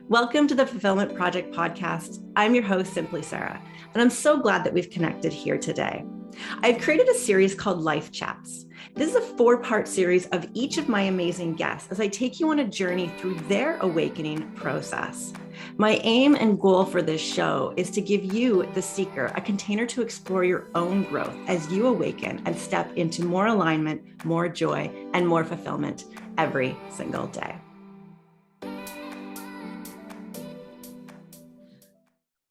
Welcome to the Fulfillment Project podcast. I'm your host, Simpli Sara, and I'm so glad that we've connected here today. I've created a series called Life Chats. This is a 4-part series of each of my amazing guests as I take you on a journey through their awakening process. My aim and goal for this show is to give you, the seeker, a container to explore your own growth as you awaken and step into more alignment, more joy, and more fulfillment every single day.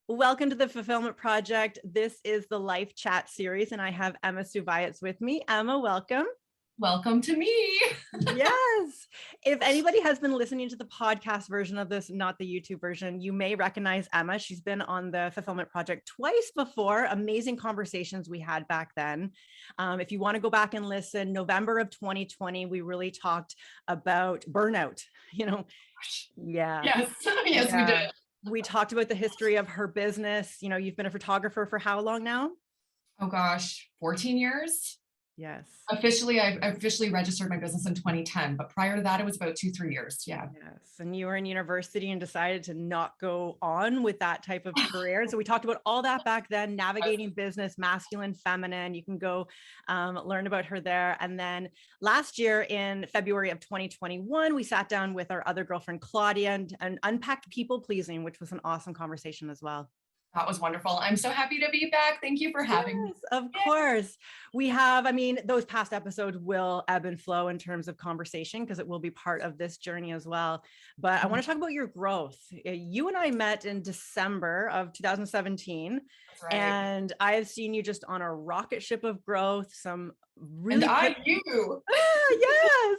Welcome to the Fulfillment Project. This is the Life Chat series, and I have Ema Suvajac with me. Ema, welcome. Welcome to me. Yes. If anybody has been listening to the podcast version of this, not the YouTube version, you may recognize Ema. She's been on the Fulfillment Project twice before. Amazing conversations we had back then. If you want to go back and listen, November of 2020, we really talked about burnout, Yeah. Yes, we did. We talked about the history of her business. You've been a photographer for how long now? Oh gosh, 14 years. Yes. I officially registered my business in 2010, but prior to that, it was about 2-3 years. Yeah. Yes. And you were in university and decided to not go on with that type of career. So we talked about all that back then, navigating business, masculine, feminine. You can go learn about her there. And then last year in February of 2021, we sat down with our other girlfriend, Claudia, and unpacked people pleasing, which was an awesome conversation as well. That was wonderful. I'm so happy to be back. Thank you for having me. Of course. We have, those past episodes will ebb and flow in terms of conversation because it will be part of this journey as well. But I want to talk about your growth. You and I met in December of 2017. That's right. And I have seen you just on a rocket ship of growth. Some really you. Yes.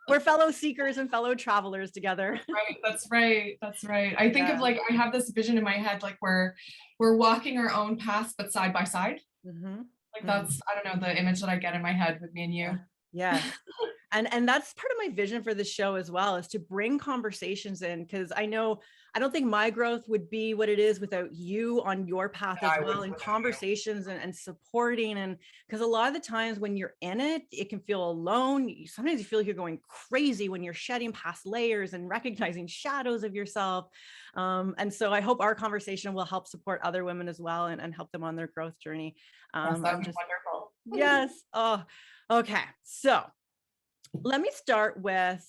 We're fellow seekers and fellow travelers together. That's right. I think of I have this vision in my head, where we're walking our own paths, but side by side. Mm-hmm. That's, I don't know, the image that I get in my head with me and you. Yeah. And that's part of my vision for the show as well, is to bring conversations in, because I don't think my growth would be what it is without you on your path as well, and conversations and supporting. And because a lot of the times when you're in it, it can feel alone. Sometimes you feel like you're going crazy when you're shedding past layers and recognizing shadows of yourself. And so I hope our conversation will help support other women as well and help them on their growth journey. Yes, that would be wonderful. Yes. Oh, okay. So let me start with,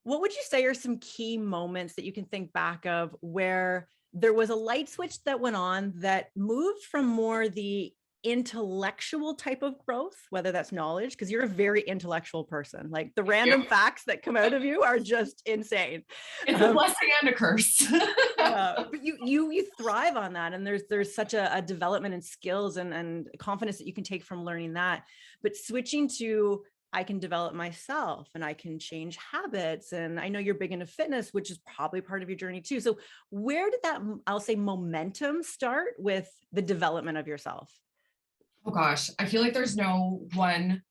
what would you say are some key moments that you can think back of where there was a light switch that went on that moved from more the intellectual type of growth, whether that's knowledge, because you're a very intellectual person. Like the random facts that come out of you are just insane. It's a blessing and a curse. But you thrive on that. And there's such a development in skills and confidence that you can take from learning that. But switching to, I can develop myself and I can change habits. And I know you're big into fitness, which is probably part of your journey too. So where did that, I'll say, momentum start with the development of yourself? Oh gosh, I feel like there's no one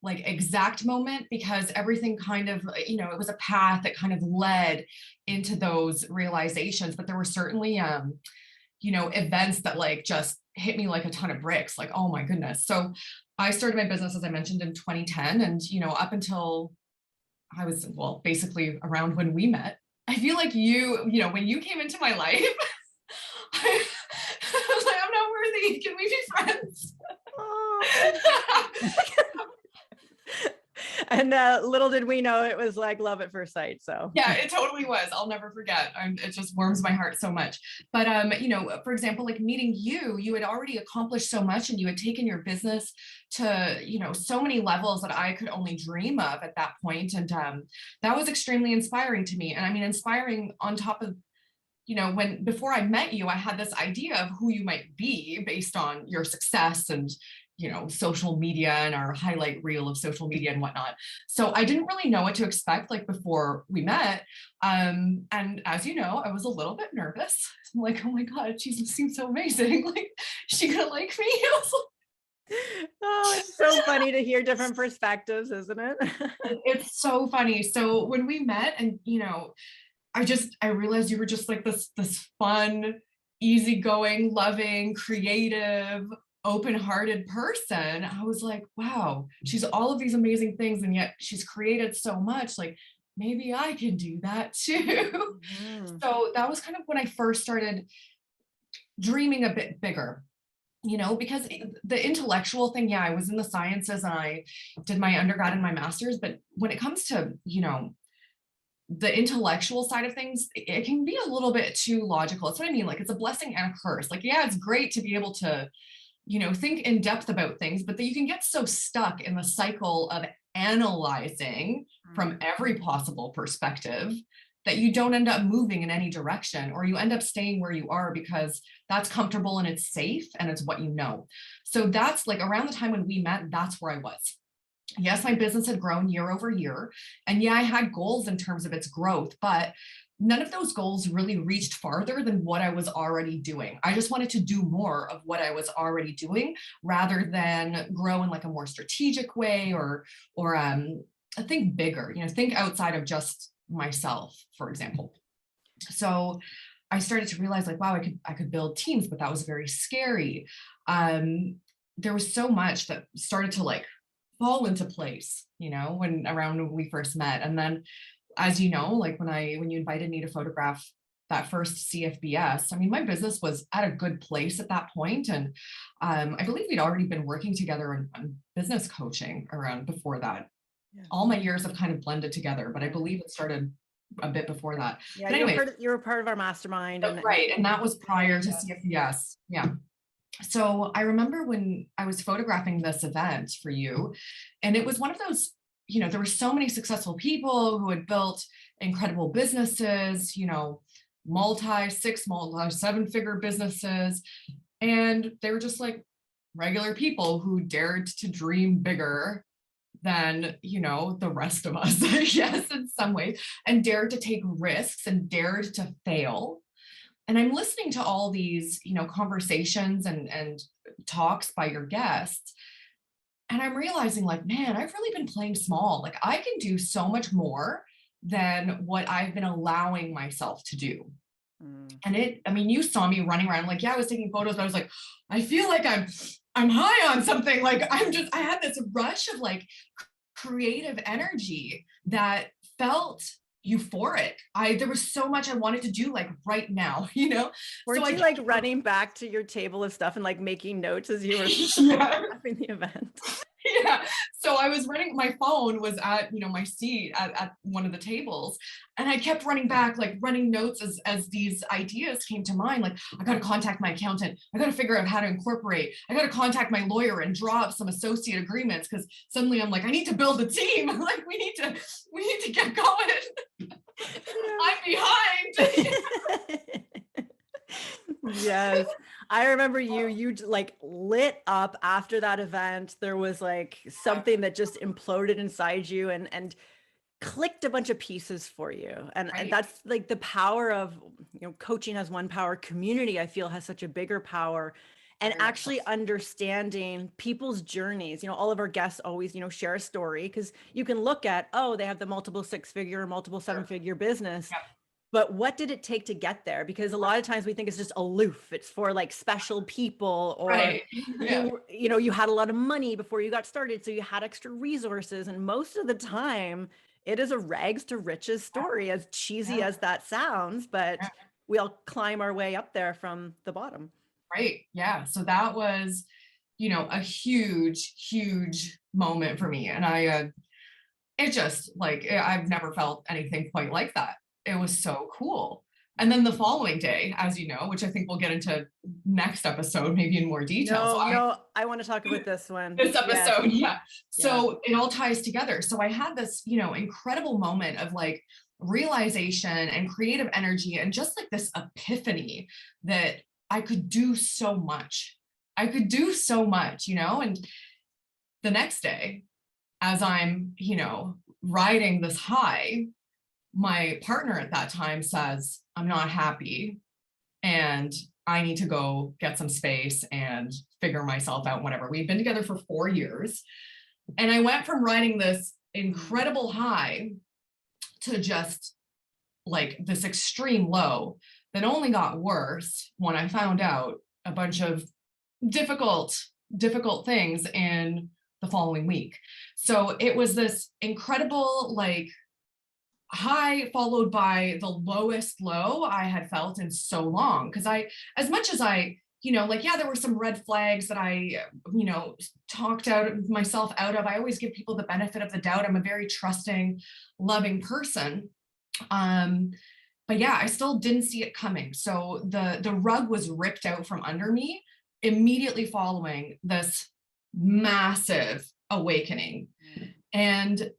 exact moment, because everything kind of, it was a path that kind of led into those realizations. But there were certainly, events that just hit me like a ton of bricks, oh my goodness. So I started my business, as I mentioned, in 2010. And, up until I was, basically around when we met, I feel like when you came into my life, I was like, I'm not worthy. Can we be friends? And little did we know it was like love at first sight. So yeah, it totally was. I'll never forget. It just warms my heart so much. But for example, meeting you had already accomplished so much, and you had taken your business to so many levels that I could only dream of at that point. And that was extremely inspiring to me. And inspiring on top of, before I met you, I had this idea of who you might be based on your success and social media and our highlight reel of social media and whatnot. So I didn't really know what to expect before we met. And as you know, I was a little bit nervous. I'm like, oh my God, she seems so amazing. Is she gonna like me? Oh, it's so funny to hear different perspectives, isn't it? It's so funny. So when we met, and I realized you were just this fun, easygoing, loving, creative, open-hearted person. I was like, wow, she's all of these amazing things, and yet she's created so much. maybe I can do that too. Mm-hmm. So that was kind of when I first started dreaming a bit bigger, because the intellectual thing, yeah, I was in the sciences and I did my undergrad and my master's, but when it comes to, the intellectual side of things, it can be a little bit too logical. That's what I mean. Like, it's a blessing and a curse. Like, yeah, it's great to be able to, think in depth about things, but that you can get so stuck in the cycle of analyzing from every possible perspective that you don't end up moving in any direction, or you end up staying where you are because that's comfortable and it's safe and it's what you know. So that's like around the time when we met, that's where I was. Yes, my business had grown year over year. And yeah, I had goals in terms of its growth, but none of those goals really reached farther than what I was already doing. I just wanted to do more of what I was already doing rather than grow in like a more strategic way or think bigger, think outside of just myself, for example. So I started to realize like, wow, I could build teams, but that was very scary. There was so much that started to like fall into place, when we first met. And then, as you know, like when you invited me to photograph that first CFBS, I mean, my business was at a good place at that point. And I believe we'd already been working together on business coaching around before that. Yeah. All my years have kind of blended together, but I believe it started a bit before that. Yeah, but anyway, you were part of our mastermind. Right. And that was prior to CFBS. Yeah. So I remember when I was photographing this event for you, and it was one of those, there were so many successful people who had built incredible businesses, multi-6, multi-7-figure businesses. And they were just like regular people who dared to dream bigger than, the rest of us, I guess, in some ways, and dared to take risks and dared to fail. And I'm listening to all these, conversations and talks by your guests. And I'm realizing like, man, I've really been playing small. Like I can do so much more than what I've been allowing myself to do. And you saw me running around like, yeah, I was taking photos, but I was like, I feel like I'm high on something. Like I had this rush of like creative energy that felt euphoric. There was so much I wanted to do like right now, Were you like running back to your table of stuff and like making notes as you were having the event? Yeah. So I was running, my phone was at, my seat at one of the tables. And I kept running back, like running notes as these ideas came to mind. Like, I got to contact my accountant. I got to figure out how to incorporate. I got to contact my lawyer and draw up some associate agreements. Cause suddenly I'm like, I need to build a team. Like we need to get going. I'm behind. Yes. I remember you like lit up after that event. There was like something that just imploded inside you and clicked a bunch of pieces for you. And that's like the power of, coaching has one power, community, I feel, has such a bigger power. And actually understanding people's journeys. All of our guests always, share a story because you can look at, they have the multiple 6-figure, multiple 7-figure business. Yep. But what did it take to get there? Because a lot of times we think it's just aloof. It's for like special people, or you had a lot of money before you got started, so you had extra resources. And most of the time, it is a rags to riches story, as cheesy as that sounds. But we all climb our way up there from the bottom. Right. Yeah. So that was, a huge, huge moment for me, and it just like I've never felt anything quite like that. It was so cool. And then the following day, as you know, which I think we'll get into next episode, maybe in more detail. I want to talk about this one. This episode. Yeah. So it all ties together. So I had this, incredible moment of like realization and creative energy and just like this epiphany that I could do so much. And the next day, as I'm, riding this high, my partner at that time says, I'm not happy and I need to go get some space and figure myself out, whatever. We'd been together for 4 years. And I went from riding this incredible high to just like this extreme low that only got worse when I found out a bunch of difficult things in the following week. So it was this incredible, like, high followed by the lowest low I had felt in so long. Because as much as I, like, yeah, there were some red flags that I, talked myself out of. I always give people the benefit of the doubt. I'm a very trusting, loving person. But yeah, I still didn't see it coming. So the rug was ripped out from under me immediately following this massive awakening. And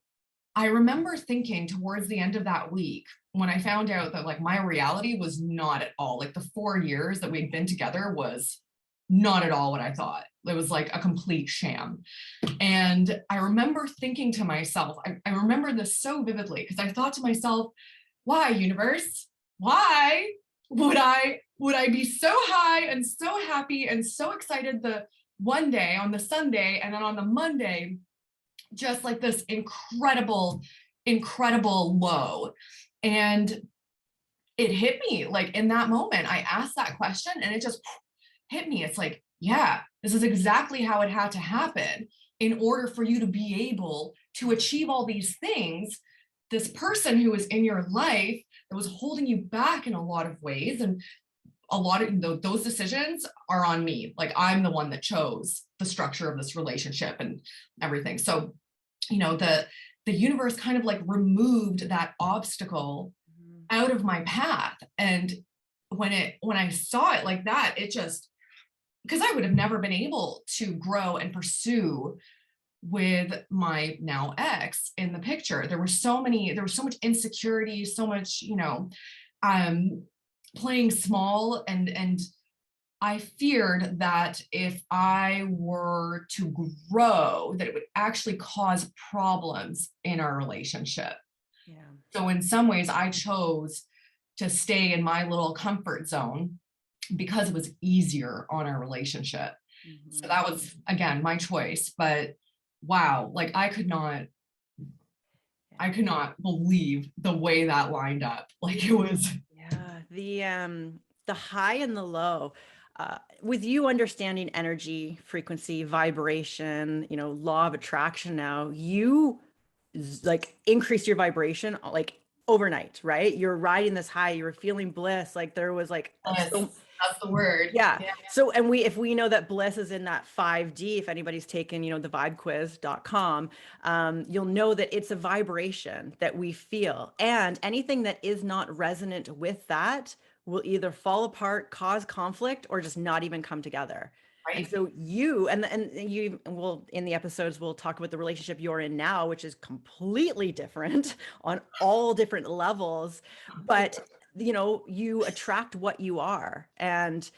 I remember thinking towards the end of that week, when I found out that like my reality was not at all, like the 4 years that we'd been together was not at all what I thought. It was like a complete sham. And I remember thinking to myself, I remember this so vividly, because I thought to myself, why, universe? Why would I be so high and so happy and so excited the one day on the Sunday, and then on the Monday, just like this incredible low? And it hit me like in that moment. I asked that question and it just hit me. It's like, yeah, this is exactly how it had to happen in order for you to be able to achieve all these things. This person who was in your life that was holding you back in a lot of ways, and a lot of those decisions are on me. Like, I'm the one that chose the structure of this relationship and everything. So, the universe kind of like removed that obstacle out of my path. And when I saw it like that, it just, because I would have never been able to grow and pursue with my now ex in the picture. There was so much insecurity, so much, playing small, and I feared that if I were to grow, that it would actually cause problems in our relationship. Yeah. So in some ways, I chose to stay in my little comfort zone because it was easier on our relationship. Mm-hmm. So that was, again, my choice. But wow, like I could not believe the way that lined up. Like it was. Yeah. The high and the low. With you understanding energy, frequency, vibration, law of attraction now, you like increase your vibration like overnight, right? You're riding this high, you were feeling bliss. Like there was like, yes, that's the word. Yeah. So, and if we know that bliss is in that 5D, if anybody's taken, the vibequiz.com, you'll know that it's a vibration that we feel, and anything that is not resonant with that will either fall apart, cause conflict, or just not even come together. Right. And so you will, in the episodes, we'll talk about the relationship you're in now, which is completely different on all different levels. But you attract what you are. And,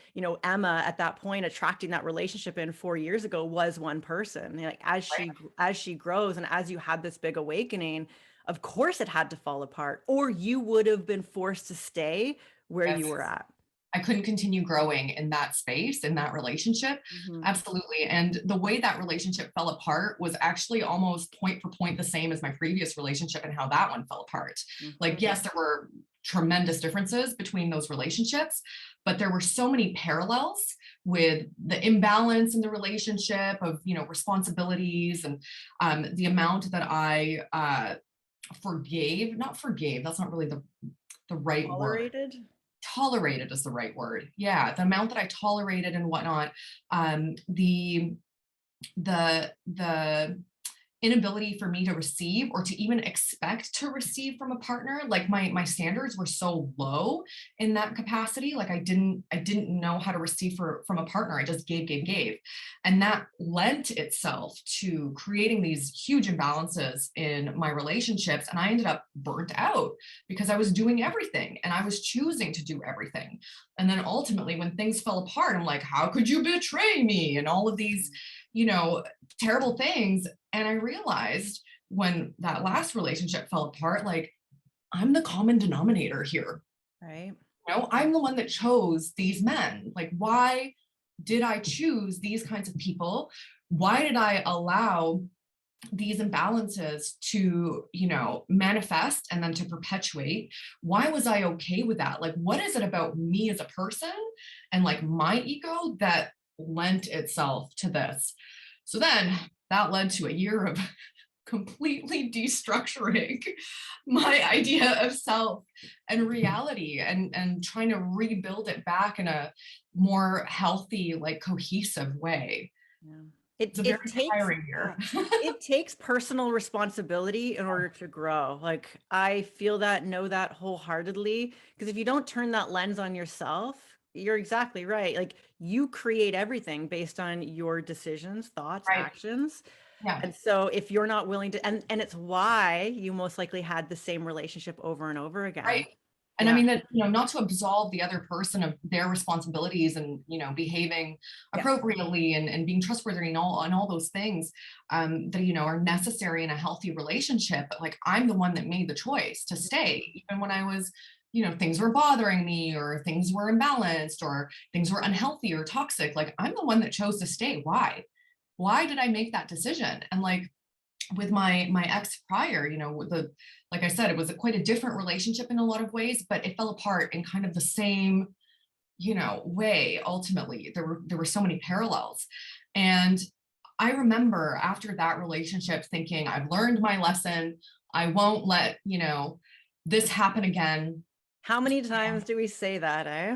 Emma at that point, attracting that relationship in 4 years ago was one person. Like as she grows, and as you had this big awakening, of course it had to fall apart, or you would have been forced to stay where you were at. I couldn't continue growing in that space, in that relationship. Mm-hmm. Absolutely. And the way that relationship fell apart was actually almost point for point the same as my previous relationship and how that one fell apart. Mm-hmm. Like, yes, there were tremendous differences between those relationships, but there were so many parallels with the imbalance in the relationship of, responsibilities, and the amount that I not forgave, that's not really the right word. Tolerated is the right word. Yeah, the amount that I tolerated and whatnot, the inability for me to receive or to even expect to receive from a partner. Like my standards were so low in that capacity. Like I didn't know how to receive from a partner. I just gave. And that lent itself to creating these huge imbalances in my relationships. And I ended up burnt out because I was doing everything and I was choosing to do everything. And then ultimately when things fell apart, I'm like, how could you betray me? And all of these, terrible things. And I realized when that last relationship fell apart, like, I'm the common denominator here. Right. I'm the one that chose these men. Like, why did I choose these kinds of people? Why did I allow these imbalances to, manifest and then to perpetuate? Why was I okay with that? Like, what is it about me as a person and like my ego that lent itself to this? So then that led to a year of completely destructuring my idea of self and reality, and trying to rebuild it back in a more healthy, like cohesive way. Yeah. It's a very tiring year. It takes personal responsibility in order to grow. Like I feel that, know that wholeheartedly, because if you don't turn that lens on yourself, you're exactly right. Like you create everything based on your decisions, thoughts, Right. actions. Yeah. And so if you're not willing to, and it's why you most likely had the same relationship over and over again. Right. And I Yeah. mean that, not to absolve the other person of their responsibilities and, behaving Yeah. appropriately and being trustworthy and all those things that, are necessary in a healthy relationship. But like, I'm the one that made the choice to stay, even when I was, things were bothering me or things were imbalanced or things were unhealthy or toxic. Like, I'm the one that chose to stay. Why did I make that decision? And like, with my ex prior, like I said, it was quite a different relationship in a lot of ways, but it fell apart in kind of the same, way. Ultimately, there were so many parallels. And I remember after that relationship thinking, I've learned my lesson. I won't let, this happen again. How many times do we say that, eh?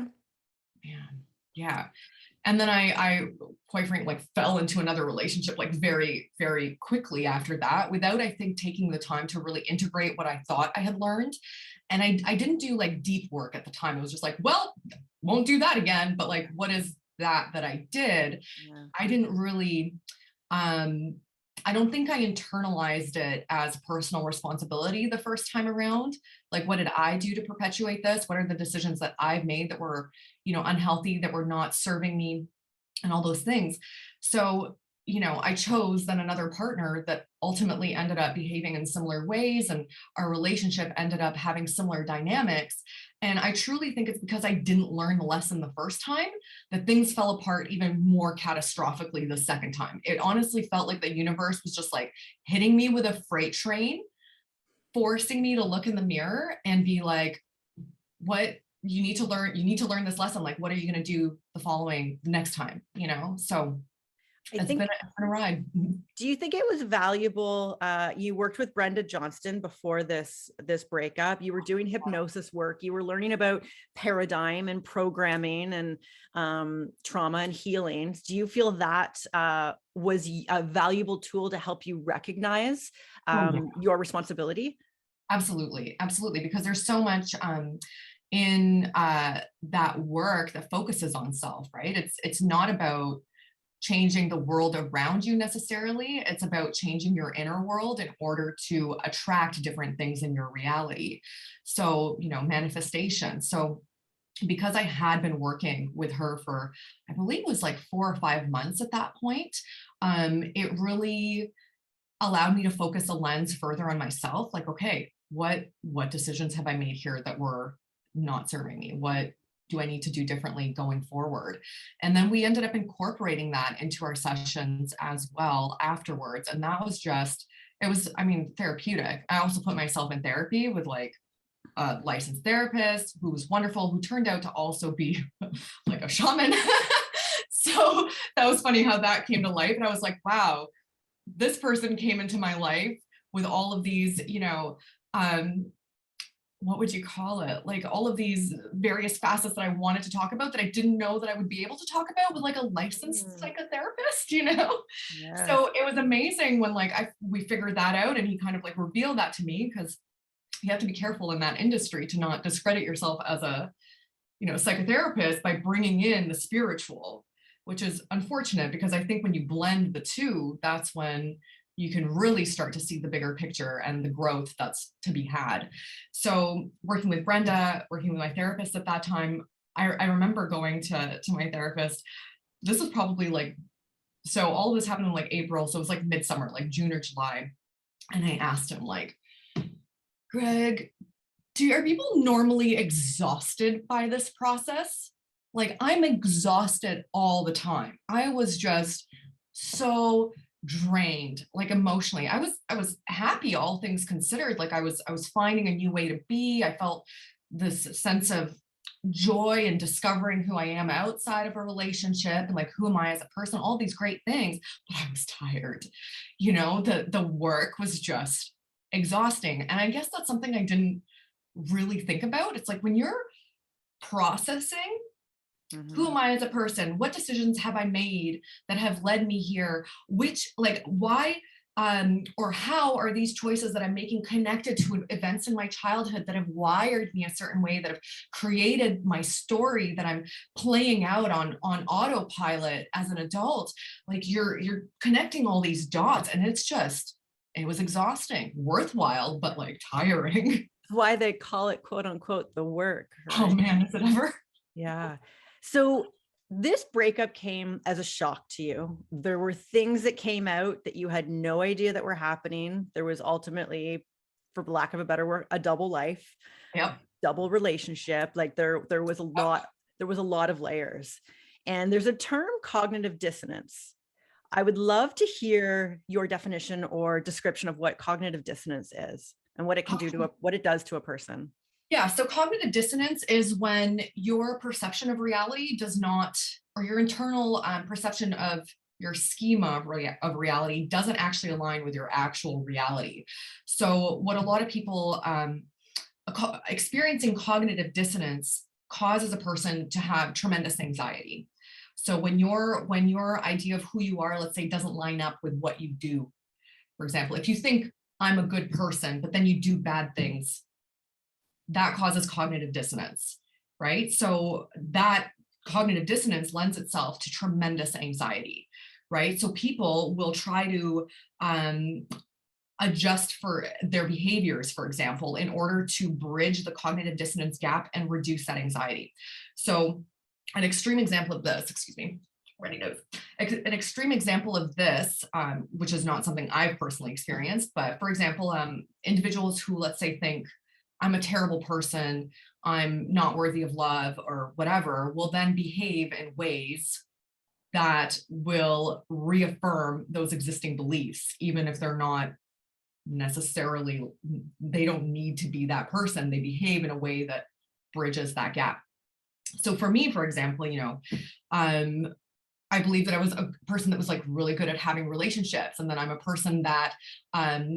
Man, yeah. And then I quite frankly like fell into another relationship like very, very quickly after that, without, I think, taking the time to really integrate what I thought I had learned. And I didn't do like deep work at the time. It was just like, well, won't do that again. But like, what is that I did? Yeah. I didn't really, I don't think I internalized it as personal responsibility the first time around. Like, what did I do to perpetuate this? What are the decisions that I've made that were, unhealthy, that were not serving me, and all those things? So, I chose then another partner that ultimately ended up behaving in similar ways, and our relationship ended up having similar dynamics. And I truly think it's because I didn't learn the lesson the first time that things fell apart even more catastrophically the second time. It honestly felt like the universe was just like hitting me with a freight train, forcing me to look in the mirror and be like, what you need to learn this lesson. Like, what are you going to do the next time, So it's been a ride. Do you think it was valuable? You worked with Brenda Johnston before this breakup. You were doing hypnosis work. You were learning about paradigm and programming and trauma and healing. Do you feel that was a valuable tool to help you recognize your responsibility? Absolutely, absolutely. Because there's so much in that work that focuses on self, right? It's not about changing the world around you necessarily. It's about changing your inner world in order to attract different things in your reality. So, manifestation. So because I had been working with her for, I believe it was like 4 or 5 months at that point, it really allowed me to focus a lens further on myself. Like, okay, what decisions have I made here that were not serving me? What do I need to do differently going forward? And then we ended up incorporating that into our sessions as well afterwards. And that was therapeutic. I also put myself in therapy with like a licensed therapist who was wonderful, who turned out to also be like a shaman. So that was funny how that came to life. And I was like, wow, this person came into my life with all of these, what would you call it? Like all of these various facets that I wanted to talk about that I didn't know that I would be able to talk about with like a licensed psychotherapist, Yes. So it was amazing when like we figured that out and he kind of like revealed that to me, because you have to be careful in that industry to not discredit yourself as a, psychotherapist by bringing in the spiritual, which is unfortunate because I think when you blend the two, that's when you can really start to see the bigger picture and the growth that's to be had. So working with Brenda, working with my therapist at that time, I remember going to my therapist. This was probably like, so all of this happened in like April. So it was like midsummer, like June or July. And I asked him like, Greg, are people normally exhausted by this process? Like, I'm exhausted all the time. I was just so drained, like emotionally. I was happy, all things considered. Like I was finding a new way to be. I felt this sense of joy in discovering who I am outside of a relationship and like, who am I as a person, all these great things, but I was tired. You know, the work was just exhausting. And I guess that's something I didn't really think about. It's like when you're processing, who am I as a person? What decisions have I made that have led me here? Which, like, why or how are these choices that I'm making connected to events in my childhood that have wired me a certain way, that have created my story that I'm playing out on autopilot as an adult? Like you're connecting all these dots, and it was exhausting, worthwhile, but like tiring. Why they call it, quote unquote, the work. Oh Right? man, is it ever? Yeah. So this breakup came as a shock to you. There were things that came out that you had no idea that were happening. There was ultimately, for lack of a better word, a double life, Yep. double relationship. Like there was a lot of layers. And there's a term, cognitive dissonance. I would love to hear your definition or description of what cognitive dissonance is and what it can do to what it does to a person. Yeah, so cognitive dissonance is when your perception of reality does not, or your internal perception of your schema of reality doesn't actually align with your actual reality. So what a lot of people experiencing cognitive dissonance causes a person to have tremendous anxiety. So when your idea of who you are, let's say, doesn't line up with what you do, for example, if you think I'm a good person, but then you do bad things, that causes cognitive dissonance, right? So that cognitive dissonance lends itself to tremendous anxiety, right? So people will try to adjust for their behaviors, for example, in order to bridge the cognitive dissonance gap and reduce that anxiety. So an extreme example of this, an extreme example of this, which is not something I've personally experienced, but for example, individuals who, let's say, think I'm a terrible person, I'm not worthy of love or whatever, will then behave in ways that will reaffirm those existing beliefs, even if they're not necessarily, they don't need to be that person. They behave in a way that bridges that gap. So for me, for example, I believe that I was a person that was like really good at having relationships, and then I'm a person that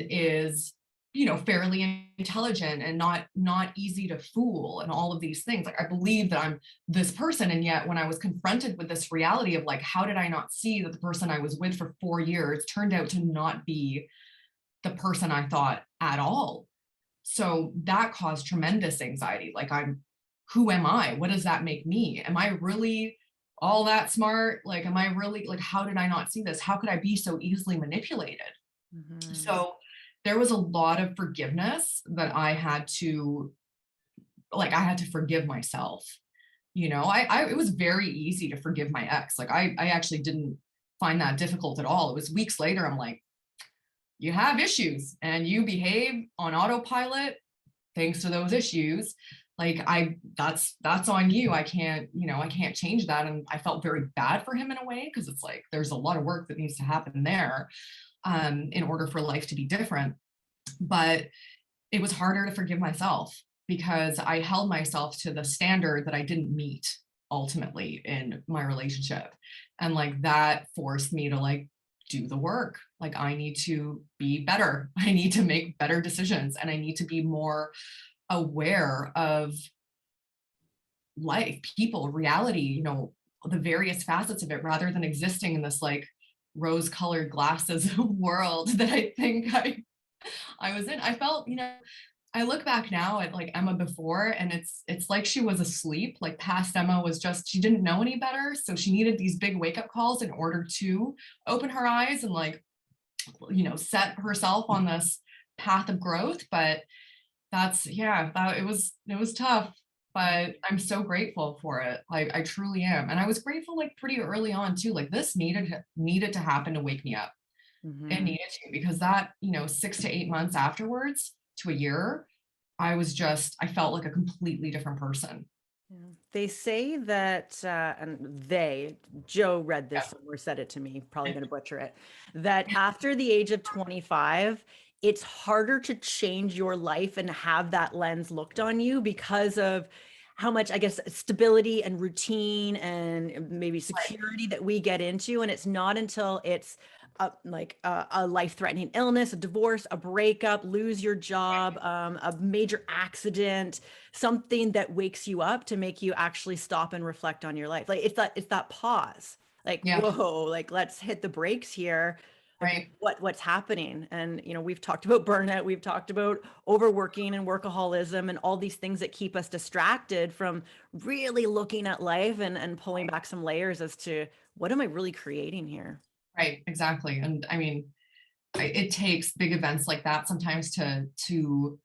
is fairly intelligent and not easy to fool and all of these things. Like I believe that I'm this person. And yet when I was confronted with this reality of like, how did I not see that the person I was with for 4 years turned out to not be the person I thought at all? So that caused tremendous anxiety. Like who am I? What does that make me? Am I really all that smart? Like, am I really, like, how did I not see this? How could I be so easily manipulated? Mm-hmm. So there was a lot of forgiveness that I had to forgive myself. It was very easy to forgive my ex. Like I actually didn't find that difficult at all. It was weeks later, I'm like, you have issues and you behave on autopilot thanks to those issues. Like that's on you. I can't change that. And I felt very bad for him in a way, because it's like, there's a lot of work that needs to happen there in order for life to be different. But it was harder to forgive myself because I held myself to the standard that I didn't meet ultimately in my relationship. And like that forced me to like do the work. Like I need to be better. I need to make better decisions, and I need to be more aware of life, people, reality, the various facets of it, rather than existing in this like rose-colored glasses world that I think I was in. I felt, I look back now at like Emma before, and it's like she was asleep. Like past Emma was just, she didn't know any better. So she needed these big wake-up calls in order to open her eyes and like, set herself on this path of growth. But it was tough, but I'm so grateful for it. Like I truly am. And I was grateful like pretty early on too. Like this needed to happen to wake me up. Mm-hmm. It needed to, because that, 6 to 8 months afterwards to a year, I felt like a completely different person. Yeah. They say that, Joe read this or said it to me, probably going to butcher it, that after the age of 25, it's harder to change your life and have that lens looked on you because of how much, I guess, stability and routine and maybe security that we get into. And it's not until it's a life-threatening illness, a divorce, a breakup, lose your job, a major accident, something that wakes you up to make you actually stop and reflect on your life. Like it's that pause. Like, Yeah. whoa, like let's hit the brakes here. Like Right. what's happening? And we've talked about burnout, we've talked about overworking and workaholism and all these things that keep us distracted from really looking at life and pulling back some layers as to what am I really creating here? Right. Exactly. And I mean, it takes big events like that sometimes to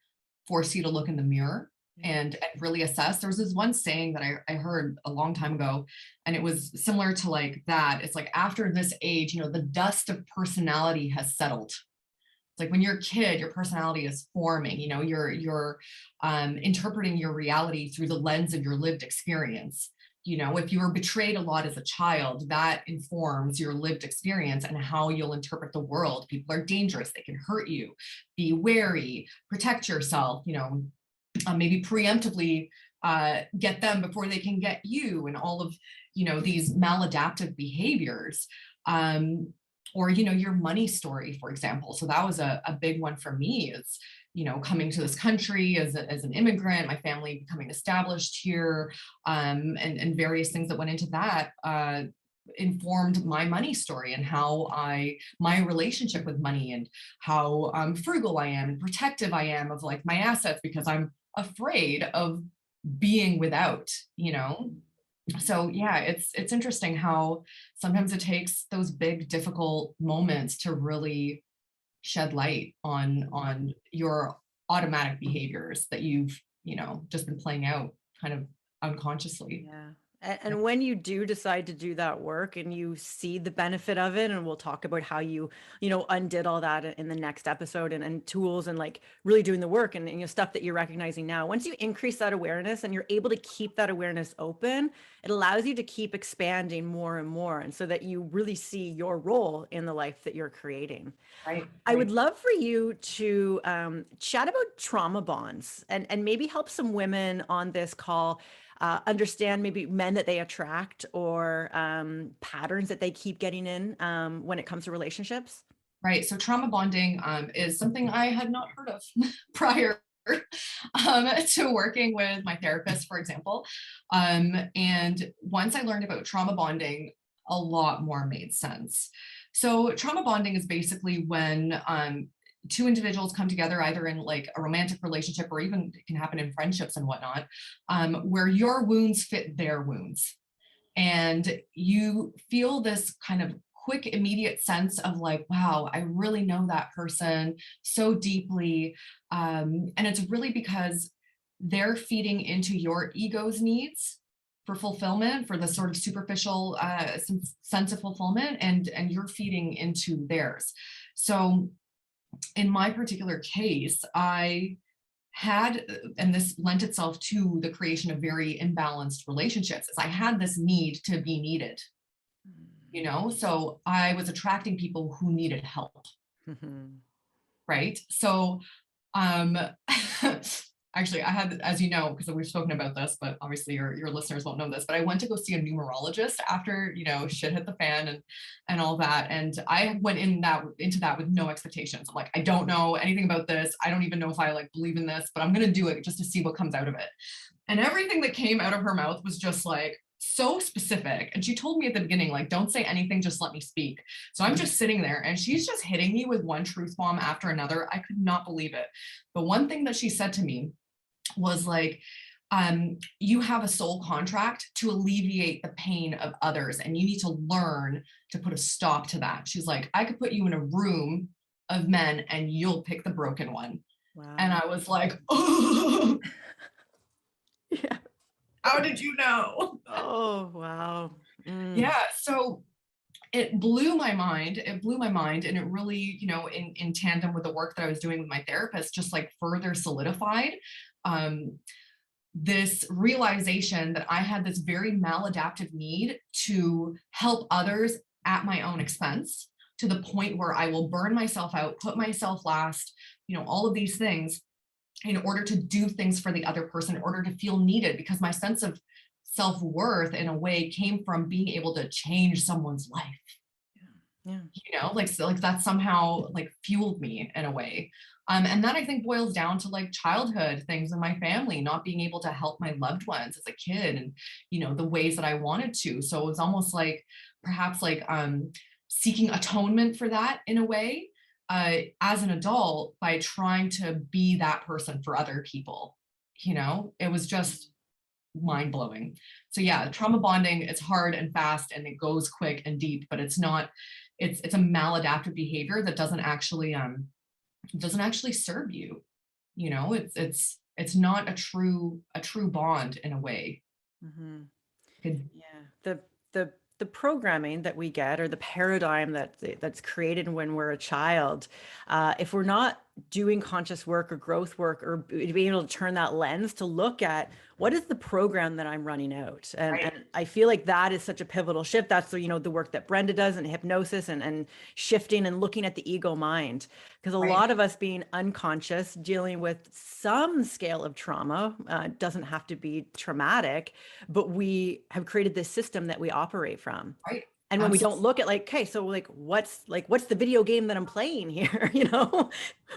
force you to look in the mirror and really assess. There was this one saying that I heard a long time ago, and it was similar to like that. It's like after this age, the dust of personality has settled. It's like when you're a kid, your personality is forming, you're interpreting your reality through the lens of your lived experience. If you were betrayed a lot as a child, that informs your lived experience and how you'll interpret the world. People are dangerous, they can hurt you. Be wary, protect yourself, maybe preemptively get them before they can get you, and all of these maladaptive behaviors. Or your money story, for example. So that was a big one for me, is coming to this country as an immigrant, my family becoming established here, and various things that went into that informed my money story and how my relationship with money, and how frugal I am and protective I am of like my assets, because I'm afraid of being without. So yeah, it's interesting how sometimes it takes those big difficult moments to really shed light on your automatic behaviors that you've just been playing out kind of unconsciously. Yeah. Yeah. And when you do decide to do that work and you see the benefit of it, and we'll talk about how you undid all that in the next episode, and tools and like really doing the work and stuff that you're recognizing now. Once you increase that awareness and you're able to keep that awareness open, it allows you to keep expanding more and more. And so that you really see your role in the life that you're creating. Right, I would right. love for you to chat about trauma bonds and maybe help some women on this call understand maybe men that they attract, or patterns that they keep getting in when it comes to relationships. Right. So trauma bonding is something I had not heard of prior to working with my therapist, for example. And once I learned about trauma bonding, a lot more made sense. So trauma bonding is basically when two individuals come together, either in like a romantic relationship, or even it can happen in friendships and whatnot, where your wounds fit their wounds. And you feel this kind of quick, immediate sense of like, wow, I really know that person so deeply. And it's really because they're feeding into your ego's needs for fulfillment, for the sort of superficial sense of fulfillment, and you're feeding into theirs. So in my particular case, I had, and this lent itself to the creation of very imbalanced relationships, is I had this need to be needed, so I was attracting people who needed help. Right. So um actually, I had, as you know, because we've spoken about this, but obviously your listeners won't know this, but I went to go see a numerologist after shit hit the fan and all that, and I went into that with no expectations. I'm like, I don't know anything about this, I don't even know if I like believe in this, but I'm gonna do it just to see what comes out of it. And everything that came out of her mouth was just like so specific. And she told me at the beginning, like, don't say anything, just let me speak. So I'm just sitting there and she's just hitting me with one truth bomb after another. I could not believe it. But one thing that she said to me was like, you have a soul contract to alleviate the pain of others, and you need to learn to put a stop to that. She's like, I could put you in a room of men and you'll pick the broken one. Wow. And I was like, oh, Yeah. how did you know? Oh, wow. Yeah. So it blew my mind. It blew my mind. And it really, in tandem with the work that I was doing with my therapist, just like further solidified this realization that I had this very maladaptive need to help others at my own expense, to the point where I will burn myself out, put myself last, all of these things, in order to do things for the other person, in order to feel needed, because my sense of self-worth in a way came from being able to change someone's life. Yeah. You know, like, so like that somehow like fueled me in a way. And that I think boils down to like childhood things in my family, not being able to help my loved ones as a kid, and, you know, the ways that I wanted to. So it was almost like perhaps like seeking atonement for that in a way, as an adult, by trying to be that person for other people. You know, it was just mind blowing. So yeah, trauma bonding, it's hard and fast and it goes quick and deep, but it's not, it's a maladaptive behavior that doesn't actually serve you. You know, it's not a true bond in a way. Mm-hmm. It, Yeah. The programming that we get, or the paradigm that's created when we're a child, if we're not doing conscious work or growth work, or being able to turn that lens to look at what is the program that I'm running out. right, And I feel like that is such a pivotal shift. That's the, the work that Brenda does in hypnosis, and shifting and looking at the ego mind. Because a right, lot of us being unconscious, dealing with some scale of trauma, doesn't have to be traumatic, but we have created this system that we operate from. right. And when we don't look at like, okay, so what's the video game that I'm playing here?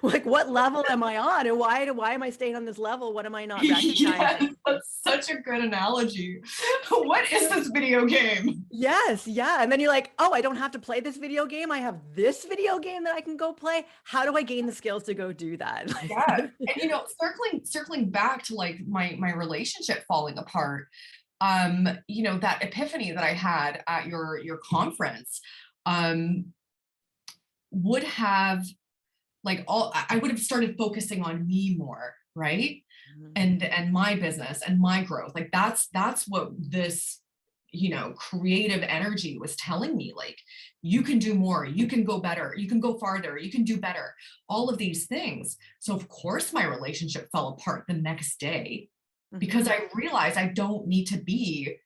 Like what level am I on, and why am I staying on this level? What am I not recognizing? Yes, that's such a good analogy. What is this video game? Yes, yeah. And then you're like, oh, I don't have to play this video game. I have this video game that I can go play. How do I gain the skills to go do that? Yeah. And you know, circling back to like my relationship falling apart, you know, that epiphany that I had at your conference, would have like I would have started focusing on me more, right? Mhm. And my business and my growth. Like that's what this, you know, creative energy was telling me. Like, you can do more, you can go better, you can go farther, you can do better, all of these things. So of course my relationship fell apart the next day, because Mhm. I realized I don't need to be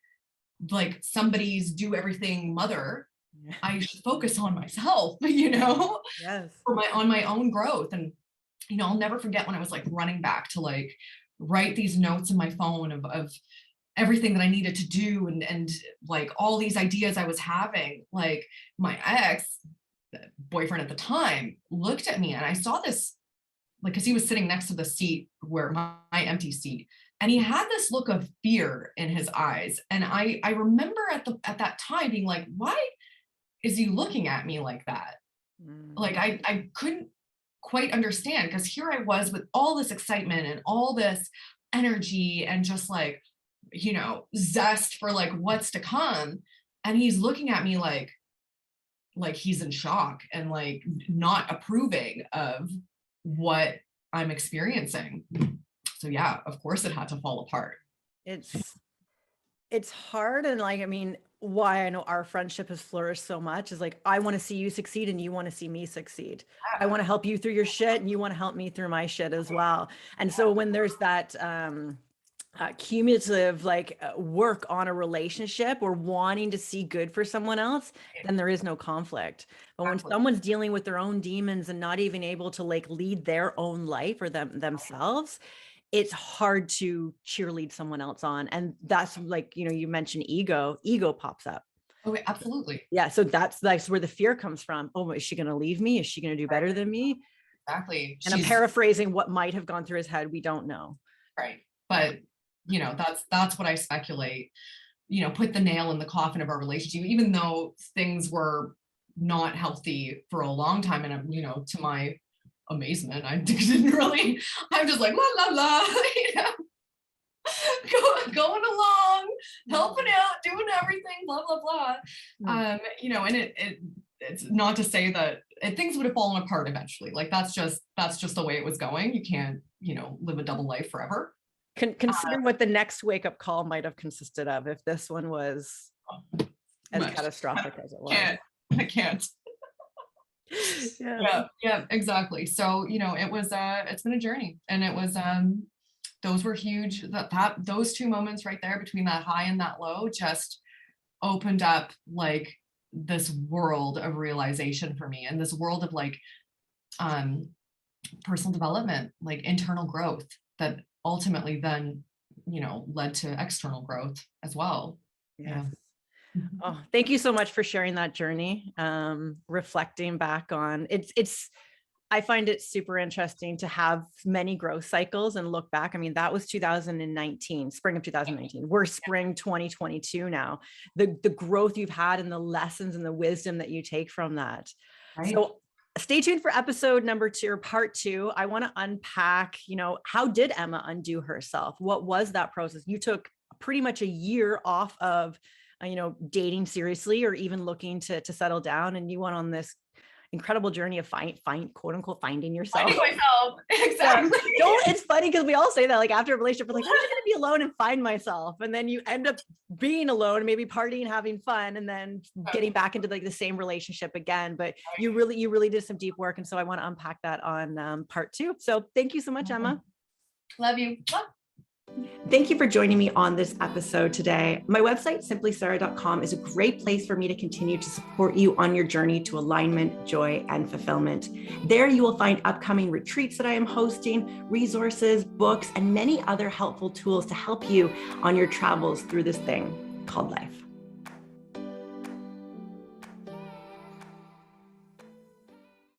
like somebody's do everything mother. Yeah. I should focus on myself, you know, Yes. for on my own growth. And, you know, I'll never forget when I was like running back to like write these notes in my phone of everything that I needed to do, and like all these ideas I was having. Like, my ex boyfriend at the time looked at me, and I saw this, like, because he was sitting next to the seat where my empty seat, and he had this look of fear in his eyes. And I remember at that time being like, why is he looking at me like that? Mm. Like, I couldn't quite understand, because here I was with all this excitement and all this energy and just like, you know, zest for like what's to come, and he's looking at me like he's in shock and like not approving of what I'm experiencing. So yeah, of course it had to fall apart. It's it's hard. And like, I mean, why I know our friendship has flourished so much is like, I want to see you succeed and you want to see me succeed. I want to help you through your shit and you want to help me through my shit as well. And so when there's that cumulative work on a relationship, or wanting to see good for someone else, then there is no conflict. But when Exactly. someone's dealing with their own demons and not even able to like lead their own life, or themselves, it's hard to cheerlead someone else on. And that's like, you mentioned ego pops up. Okay, absolutely. Yeah. So that's where the fear comes from. Oh, is she going to leave me? Is she going to do Right. better than me? Exactly. And I'm She's paraphrasing what might have gone through his head. We don't know. right. But you know, that's what I speculate, you know, put the nail in the coffin of our relationship, even though things were not healthy for a long time. And, you know, to my amazement, I didn't really, I'm just like, la, la, la, you know, going along, helping out, doing everything, blah, blah, blah. You know, and it's not to say that things would have fallen apart eventually. Like, that's just the way it was going. You can't, you know, live a double life forever. Consider what the next wake-up call might have consisted of if this one was as Much. catastrophic as it was. I can't. Yeah, exactly. So, you know, it's been a journey, and it was those were huge. Those two moments right there between that high and that low just opened up like this world of realization for me, and this world of like personal development, like internal growth that ultimately then, led to external growth as well. Yes. Yeah. Oh, thank you so much for sharing that journey. Reflecting back on I find it super interesting to have many growth cycles and look back. I mean, that was 2019, spring of 2019. We're spring 2022 now. The growth you've had and the lessons and the wisdom that you take from that. Right. So stay tuned for episode number 2 or part 2. I want to unpack, how did Ema undo herself? What was that process? You took pretty much a year off of, dating seriously or even looking to settle down. And you went on this incredible journey of quote unquote finding yourself. Finding myself. Exactly. It's funny because we all say that, like, after a relationship, we're like, I'm just going to be alone and find myself. And then you end up being alone, maybe partying, having fun, and then getting back into like the same relationship again. But you really did some deep work. And so I want to unpack that on part 2. So thank you so much, Ema. Love you. Thank you for joining me on this episode today. My website, simplysara.com, is a great place for me to continue to support you on your journey to alignment, joy, and fulfillment. There you will find upcoming retreats that I am hosting, resources, books, and many other helpful tools to help you on your travels through this thing called life.